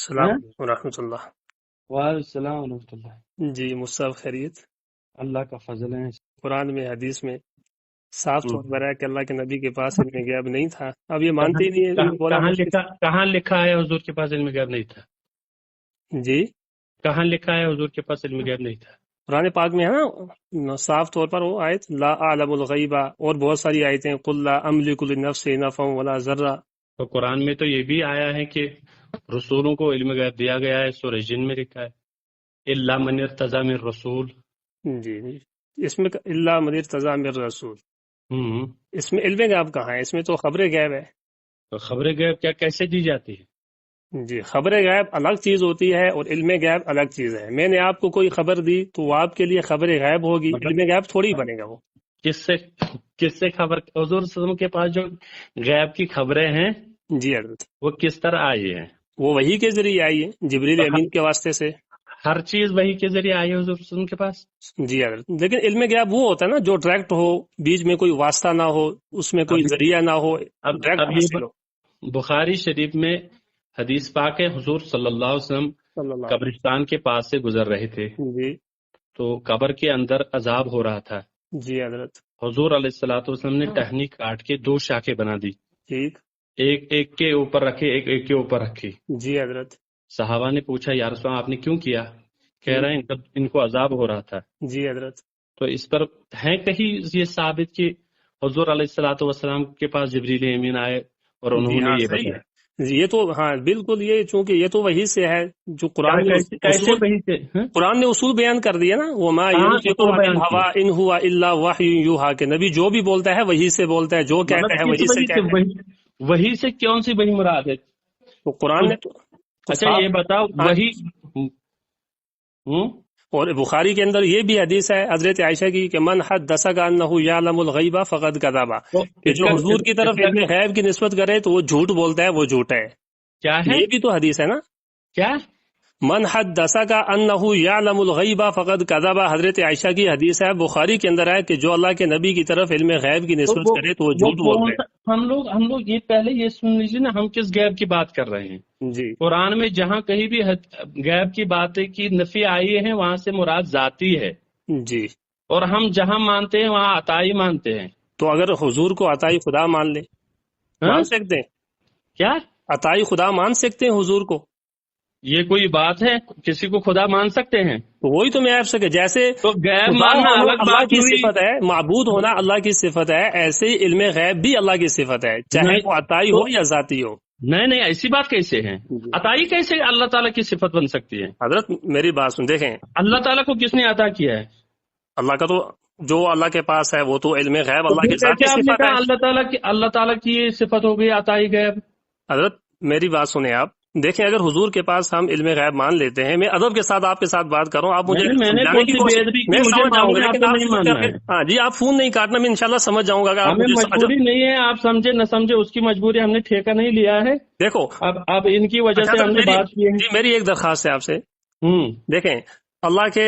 السلام ہیں؟ علیکم ورحمۃ اللہ۔ وعلیکم السلام ورحمۃ اللہ۔ جی مصطفیٰ خیریت؟ اللہ کا فضل ہے۔ قرآن میں حدیث میں صاف ہم۔ طور پر ہے کہ اللہ کے نبی کے پاس علم غیب نہیں تھا، اب یہ کہاں مانتے ہی نہیں ہے، کہاں یہ بولا کہاں مشکل۔ لکھا کہاں لکھا ہے حضور کے پاس علم غیب نہیں تھا؟ جی کہاں لکھا ہے حضور کے پاس علم غیب نہیں تھا؟ قرآن پاک میں ہے نا صاف طور پر وہ آیت لا اعلم الغیبہ، اور بہت ساری آیتیں قل لا املک لنفسی نفعا ولا ضرا۔ تو قرآن میں تو یہ بھی آیا ہے کہ رسولوں کو علم غیب دیا گیا ہے، سورہ جن میں لکھا ہے الا من ارتضی من رسول۔ جی جی، اس میں اللہ من ارتضی من رسول، ہم۔ اس میں علم غیب کہاں ہے؟ اس میں تو خبر غیب ہے۔ تو خبر غیب کیا کیسے دی جاتی ہے؟ جی خبر غیب الگ چیز ہوتی ہے اور علم غیب الگ چیز ہے۔ میں نے آپ کو کوئی خبر دی تو وہ آپ کے لیے خبر غیب ہوگی، علم مطلب غیب تھوڑی بنے گا وہ۔ کس سے خبر؟ حضور صلی اللہ علیہ وسلم کے پاس جو غیب کی خبریں ہیں جی حضرت، وہ کس طرح آئی ہیں؟ وہ وحی کے ذریعے آئی ہے، جبریل امین کے واسطے سے۔ ہر چیز وہی کے ذریعے آئی ہے حضور صلی اللہ علیہ وسلم کے پاس؟ جی حضرت، لیکن علم غیب وہ ہوتا ہے نا جو ڈائریکٹ ہو، بیچ میں کوئی واسطہ نہ ہو، اس میں کوئی ذریعہ نہ ہو، اب ڈائریکٹ حاصل ہو۔ بخاری شریف میں حدیث پاک ہے، حضور صلی اللہ علیہ وسلم صلی اللہ قبرستان کے پاس سے گزر رہے تھے علیہ جی تو قبر کے اندر عذاب ہو رہا تھا۔ جی حضرت، حضور علیہ الصلوۃ والسلام نے ٹہنی کاٹ کے 2 شاخیں بنا دی، ٹھیک، ایک کے اوپر رکھے، ایک کے اوپر رکھی۔ جی حضرت، صحابہ نے پوچھا یا رسول اللہ آپ نے کیوں کیا؟ کہہ رہے ہیں ان کو عذاب ہو رہا تھا۔ جی حضرت، تو اس پر ہے کہیں یہ ثابت کہ حضور علیہ الصلوۃ والسلام کے پاس جبریل امین آئے اور جی انہوں نے ہاں یہ صحیح بتایا؟ ہے، یہ تو ہاں بالکل، یہ چونکہ یہ تو وحی سے ہے جو قرآن نے کیسے اصول، وہی سے ہاں؟ قرآن نے اصول بیان کر دیا نا، وما کہاں ينطق اصول عن بیان کیا؟ الهوى ان هو الا وحی یوحى، کہ نبی جو بھی بولتا ہے وحی سے بولتا ہے، جو مطلب کہتا ہے کس وحی سے وہی سے؟ کہتا ہے۔ وہی سے کون سی وہی مراد ہے؟ تو قرآن نے تو اچھا صاف، یہ بتاؤ ہاں، وہی اور بخاری کے اندر یہ بھی حدیث ہے حضرت عائشہ کی کہ من حدثک انہ یعلم الغیب فقد کذب، تو کہ اس جو کا حضور کی طرف علم غیب کی نسبت کرے تو وہ جھوٹ بولتا ہے، وہ جھوٹ ہے۔ کیا ہے؟ یہ بھی تو حدیث ہے نا، کیا؟ من حدثک انہ یعلم الغیب فقد کذب، حضرت عائشہ کی حدیث ہے، بخاری کے اندر ہے کہ جو اللہ کے نبی کی طرف علم غیب کی تو نسبت کرے تو وہ جھوٹ کون بولتا سا؟ ہم لوگ یہ پہلے یہ سن لیجیے نا، ہم کس غیب کی بات کر رہے ہیں؟ ہے۔ جی قرآن میں جہاں کہیں بھی غیب کی باتیں کی نفی آئی ہے وہاں سے مراد ذاتی ہے، جی، اور ہم جہاں مانتے ہیں وہاں عطائی مانتے ہیں۔ تو اگر حضور کو عطائی خدا مان لے، ہاں؟ مان سکتے ہیں؟ کیا عطائی خدا مان سکتے ہیں حضور کو؟ یہ کوئی بات ہے؟ کسی کو خدا مان سکتے ہیں؟ تو وہی تو میں آپ سے کہ جیسے تو غیب خدا ماننا ہونا الگ اللہ بات کی ہوئی۔ صفت ہے، معبود ہونا اللہ کی صفت ہے، ایسے ہی علم غیب بھی اللہ کی صفت ہے، چاہے نہیں وہ عطائی تو ہو یا ذاتی ہو۔ نہیں ایسی بات کیسے ہے؟ جی عطائی کیسے اللہ تعالیٰ کی صفت بن سکتی ہے؟ حضرت میری بات سن، دیکھیں اللہ تعالیٰ کو کس نے عطا کیا ہے؟ اللہ کا تو جو اللہ کے پاس ہے وہ تو علم غیب تو اللہ پھر کی ذاتی کیسے آپ نے صفت ہے۔ کہا اللہ تعالیٰ کی یہ صفت ہو گئی عطائی غیب؟ حضرت میری بات سنیں آپ، دیکھیں اگر حضور کے پاس ہم علم غیب مان لیتے ہیں، میں ادب کے ساتھ آپ کے ساتھ بات کر رہا ہوں، آپ مجھے میں نے سمجھانے کون کی سی کوشش، بے ادبی کی؟ میں مجھے سمجھ جاؤں معلوم گا، ہے آپ لیکن کو آپ نہیں فون کر ماننا کے، ہے۔ ہاں جی آپ فون نہیں کاٹنا، میں انشاءاللہ سمجھ جاؤں گا اگر آپ ہمیں مجھے مجبوری نہیں ہے، آپ سمجھے نہ سمجھے اس کی مجبوری ہم نے ٹھیکہ نہیں لیا ہے۔ دیکھو۔ اب ان کی وجہ اچھا سے سر، ہم نے بات کی ہے۔ جی میری ایک درخواست ہے آپ سے، ہوں۔ دیکھیں اللہ کے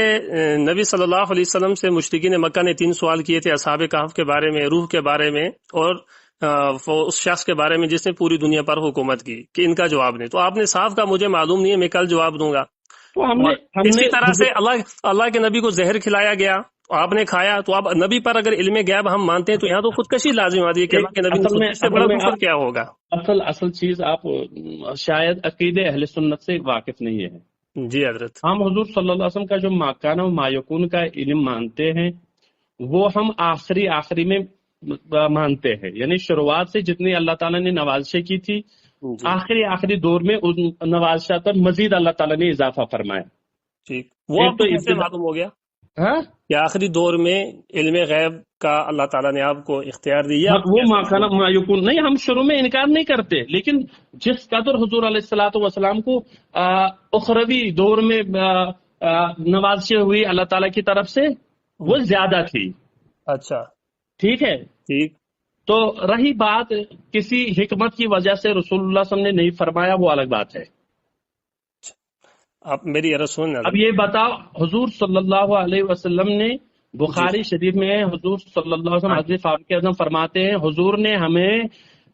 نبی صلی اللہ علیہ وسلم سے مشرکین مکہ نے 3 سوال کیے تھے، اصحاب کہف کے بارے میں، روح کے بارے میں، اور اس شخص کے بارے میں جس نے پوری دنیا پر حکومت کی، کہ ان کا جواب نہیں، تو آپ نے صاف کہا مجھے معلوم نہیں ہے، میں کل جواب دوں گا۔ تو ہم اور نے اسی طرح سے اللہ کے نبی کو زہر کھلایا گیا، آپ نے کھایا، تو اب نبی پر اگر علم غیب ہم مانتے ہیں تو یہاں تو خودکشی لازم آتی ہے کہ اللہ کے نبی نے خودکشی سے بڑا کفر کیا ہوگا؟ اصل چیز آپ شاید عقیدے اہل سنت سے واقف نہیں ہے۔ جی حضرت، ہم حضور صلی اللہ علیہ وسلم کا جو ماکان و مایکون کا علم مانتے ہیں وہ ہم آخری میں مانتے ہیں، یعنی شروعات سے جتنی اللہ تعالیٰ نے نوازشیں کی تھی، جی آخری دور میں ان نوازشات پر مزید اللہ تعالیٰ نے اضافہ فرمایا۔ ٹھیک، وہ ایک آپ کو تو کیسے معلوم ہو گیا ہاں کہ آخری دور میں علم غیب کا اللہ تعالیٰ نے آپ کو اختیار دیا؟ وہ ماکان و مایکون نہیں، ہم شروع میں انکار نہیں کرتے، لیکن جس قدر حضور علیہ الصلوۃ والسلام کو اخروی دور میں نوازشیں ہوئی اللہ تعالیٰ کی طرف سے وہ زیادہ تھی۔ اچھا ٹھیک ہے، ٹھیک، تو رہی بات کسی حکمت کی وجہ سے رسول اللہ صلی اللہ علیہ وسلم نے نہیں فرمایا، وہ الگ بات ہے۔ آپ میری عرض سن۔ اب یہ بتاؤ، حضور صلی اللہ علیہ وسلم نے بخاری شریف میں حضور صلی اللہ علیہ وسلم حضرت فاروق اعظم فرماتے ہیں حضور نے ہمیں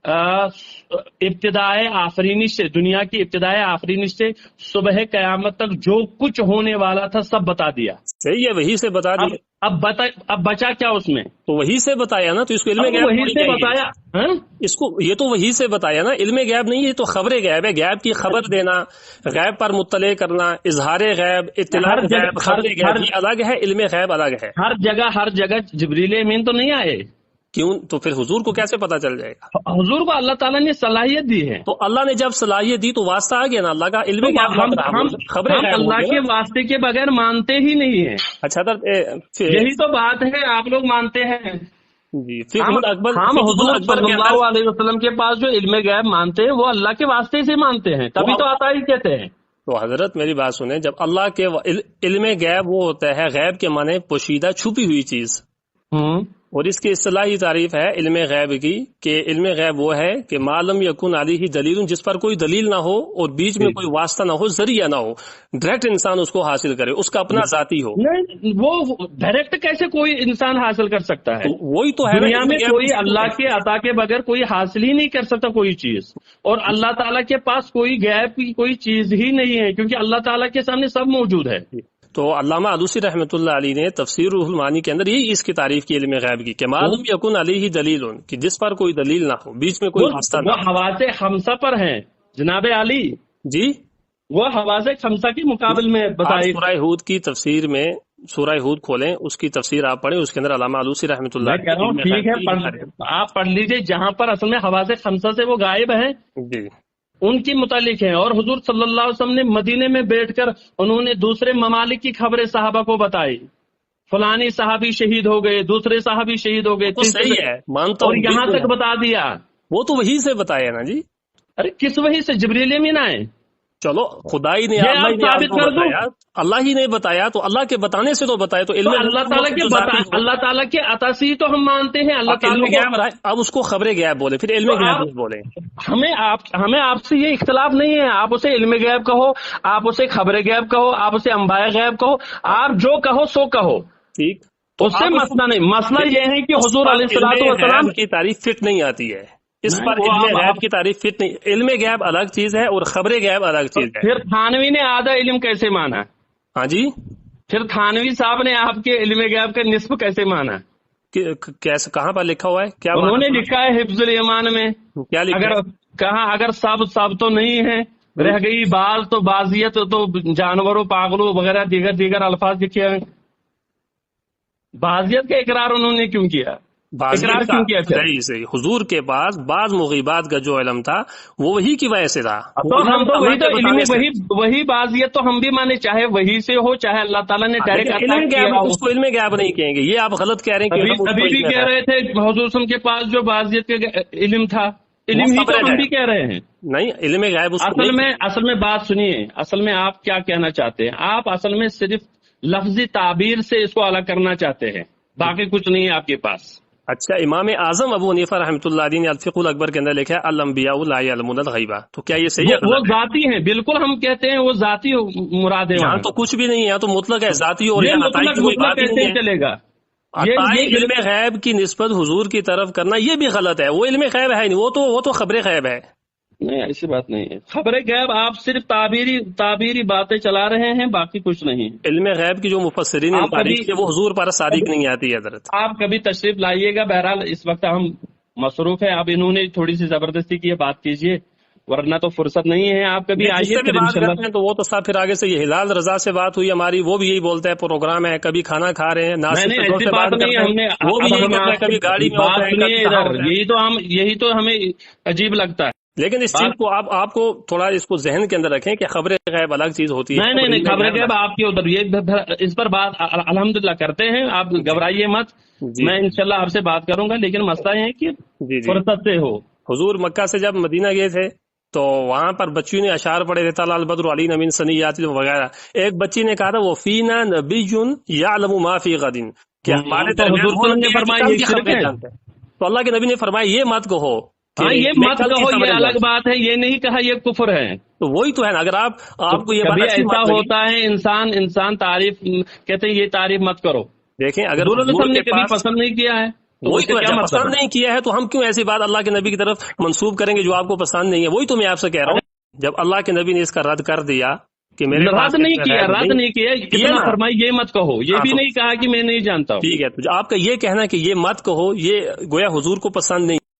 ابتدائے آفرینش سے، دنیا کی ابتدائے آفرینش سے صبح قیامت تک جو کچھ ہونے والا تھا سب بتا دیا. صحیح ہے، وہی سے بتا دیا. اب بچا کیا اس میں؟ تو وہی سے بتایا نا، تو اس کو علم غیب وہی سے بتایا. اس کو یہ تو وہی سے بتایا نا، علم غیب نہیں، یہ تو خبر غیب ہے. غیب کی خبر دینا، غیب پر مطلع کرنا، اظہار غیب، اطلاع غیب، خبر غیب یہ الگ ہے، علم غیب الگ ہے. ہر جگہ جبریل امین تو نہیں آئے. کیوں؟ تو پھر حضور کو کیسے پتا چل جائے گا؟ حضور کو اللہ تعالیٰ نے صلاحیت دی ہے. تو اللہ نے جب صلاحیت دی تو واسطہ آ گیا نا اللہ کا. علم ہم اللہ کے واسطے کے بغیر مانتے ہی نہیں ہیں. اچھا یہی تو بات ہے، آپ لوگ مانتے ہیں. جی، ہم حضور صلی اللہ علیہ وسلم کے پاس جو علم غیب مانتے ہیں وہ اللہ کے واسطے سے مانتے ہیں، تبھی تو عطا ہی کہتے ہیں. تو حضرت میری بات سنیں، جب اللہ کے علم غیب وہ ہوتا ہے، غیب کے معنی پوشیدہ چھپی ہوئی چیز، اور اس کی اصطلاحی تعریف ہے علم غیب کی کہ علم غیب وہ ہے کہ معلوم یکن علیہ دلیل، جس پر کوئی دلیل نہ ہو اور بیچ میں کوئی واسطہ نہ ہو، ذریعہ نہ ہو، ڈائریکٹ انسان اس کو حاصل کرے، اس کا اپنا ذاتی ہو. وہ ڈائریکٹ کیسے کوئی انسان حاصل کر سکتا ہے؟ وہی تو ہے، دنیا میں کوئی اللہ کے عطا کے بغیر کوئی حاصل ہی نہیں کر سکتا کوئی چیز، اور اللہ تعالیٰ کے پاس کوئی غیب کی کوئی چیز ہی نہیں ہے، کیونکہ اللہ تعالیٰ کے سامنے سب موجود ہے. تو علامہ علوسی رحمۃ اللہ علیہ نے تفسیر روح المعانی کے اندر یہی اس کی تعریف کی علم غیب کی کہ معلوم یکن علیہ دلیل، کہ جس پر کوئی دلیل نہ ہو، بیچ میں کوئی واسطہ نہ ہو. وہ حواس خمسہ پر ہیں جناب علی. جی، وہ حواس خمسہ کے مقابل میں بتائیے. سورہ ہود کی تفسیر میں سورہ ہود کھولیں، اس کی تفسیر آپ پڑھیں، اس کے اندر علامہ علوسی رحمۃ اللہ. میں کہہ رہا ہوں ٹھیک ہے، آپ پڑھ لیجئے جہاں پر اصل میں حواس خمسہ سے وہ غائب ہیں. جی، ان کی متعلق ہیں. اور حضور صلی اللہ علیہ وسلم نے مدینے میں بیٹھ کر انہوں نے دوسرے ممالک کی خبریں صحابہ کو بتائی، فلانی صحابی شہید ہو گئے، دوسرے صحابی شہید ہو گئے. صحیح ہے، مانتا ہوں، اور یہاں تک بتا دیا. وہ تو وہی سے بتایا نا جی. ارے کس وحی سے؟ جبریل امین آئے. چلو خدا ہی نے اللہ ہی نے بتایا، تو اللہ کے بتانے سے تو بتایا. تو علم اللہ تعالیٰ کے عطا سے تو ہم مانتے ہیں. اللہ تعالیٰ اب اس کو خبر غیب بولے، پھر علم غیب بولے. ہمیں آپ سے یہ اختلاف نہیں ہے. آپ اسے علم غیب کہو، آپ اسے خبر غیب کہو، آپ اسے انباء غیب کہو، آپ جو کہو سو کہو، ٹھیک. اس سے مسئلہ نہیں. مسئلہ یہ ہے کہ حضور علیہ السلام کی تعریف فٹ نہیں آتی ہے. اس پر علم غیب کی تعریف فٹ نہیں. علم غیب الگ چیز ہے اور خبر غیب الگ چیز ہے. پھر تھانوی نے آدھا علم کیسے مانا؟ ہاں جی، پھر تھانوی صاحب نے آپ کے علم غیب کا نصف کیسے مانا؟ کیسے، کہاں پر لکھا ہوا ہے؟ کیا انہوں نے لکھا ہے حفظ الایمان میں. کیا لکھا؟ اگر سب تو نہیں ہے، رہ گئی بال تو بازیت تو جانوروں، پاگلوں وغیرہ دیگر الفاظ لکھے ہیں. بازیت کا اقرار انہوں نے کیوں کیا؟ صحیح. حضور کے پاس بعض مغیبات کا جو علم تھا وہ وہی کی وجہ سے تھا. تو ہم تو وہی بازیت تو ہم بھی مانے، چاہے وہی سے ہو چاہے اللہ تعالیٰ نے ڈائریکٹ. اس کو علم غیب نہیں کہیں گے، یہ آپ غلط کہہ رہے ہیں. ابھی بھی کہہ رہے تھے حضور کے پاس جو بازیت کا علم تھا، علم ہی تو ہم بھی کہہ رہے ہیں. نہیں، علم غیب اصل میں بات سنیے. اصل میں آپ کیا کہنا چاہتے ہیں؟ آپ اصل میں صرف لفظی تعبیر سے اس کو الگ کرنا چاہتے ہیں، باقی کچھ نہیں ہے آپ کے پاس. اچھا، امام اعظم ابو حنیفہ رحمۃ اللہ علیہ نے الفقہ الاکبر کے اندر لکھا ہے الانبیاء لا یعلمون الغیب. تو کیا یہ صحیح ہے؟ وہ ذاتی ہیں، بالکل ہم کہتے ہیں وہ ذاتی مراد ہے. یہاں تو کچھ بھی نہیں ہے، تو مطلق ہے ذاتی. اور مطلق کیسے چلے گا؟ یہ علم غیب کی نسبت حضور کی طرف کرنا یہ بھی غلط ہے. وہ علم غیب ہے نہیں، وہ تو خبر غیب ہے. نہیں، ایسی بات نہیں ہے. خبر غیب آپ صرف تعبیری باتیں چلا رہے ہیں، باقی کچھ نہیں. علم غیب کی جو مفسرین وہ حضور پر صادق نہیں آتی ہے. حضرت آپ کبھی تشریف لائیے گا. بہرحال اس وقت ہم مصروف ہیں. اب انہوں نے تھوڑی سی زبردستی کی ہے، بات کیجیے، ورنہ تو فرصت نہیں ہے. آپ کبھی آئیے تو وہ تو صاحب پھر آگے سے یہ ہلال رضا سے بات ہوئی ہماری، وہ بھی یہی بولتا ہے پروگرام ہے، کبھی کھانا کھا رہے ہیں، کبھی گاڑی میں. یہی تو ہمیں عجیب لگتا ہے. لیکن اس چیز کو آپ کو تھوڑا اس کو ذہن کے اندر رکھیں کہ خبر غیب الگ چیز ہوتی ہے. نہیں، خبر غیب آپ کی ادھر یہ اس پر بات الحمدللہ کرتے ہیں. آپ گھبرائیے مت. میں انشاءاللہ آپ سے بات کروں گا، لیکن مسئلہ یہ ہے کہ فرصت سے ہو. حضور مکہ سے جب مدینہ گئے تھے تو وہاں پر بچیوں نے اشعار پڑھے تھے، طلع البدر علینا من ثنیات وغیرہ. ایک بچی نے کہا تھا وہ فینا نبی یعلم ما فی غد، کہ ہمارے تو اللہ کے نبی نے فرمایا یہ مت کہو. یہ مت کہو، یہ الگ بات ہے. یہ نہیں کہا یہ کفر ہے. تو وہی تو ہے نا. اگر آپ کو یہ کبھی ایسا ہوتا ہے انسان تعریف کہتے ہیں یہ تعریف مت کرو. دیکھیں اگر نے کبھی پسند نہیں کیا ہے. تو وہی تو کیا پسند نہیں کیا ہے تو ہم کیوں ایسی بات اللہ کے نبی کی طرف منسوب کریں گے جو آپ کو پسند نہیں ہے؟ وہی تو میں آپ سے کہہ رہا ہوں، جب اللہ کے نبی نے اس کا رد کر دیا کہ میرے رد نہیں کیا، رد نہیں کیا، اتنا فرمائی یہ مت کہو، یہ بھی نہیں کہا کہ میں نہیں جانتا ہوں۔ ٹھیک ہے، تو آپ کا یہ کہنا کہ یہ مت کہو، یہ گویا حضور کو پسند نہیں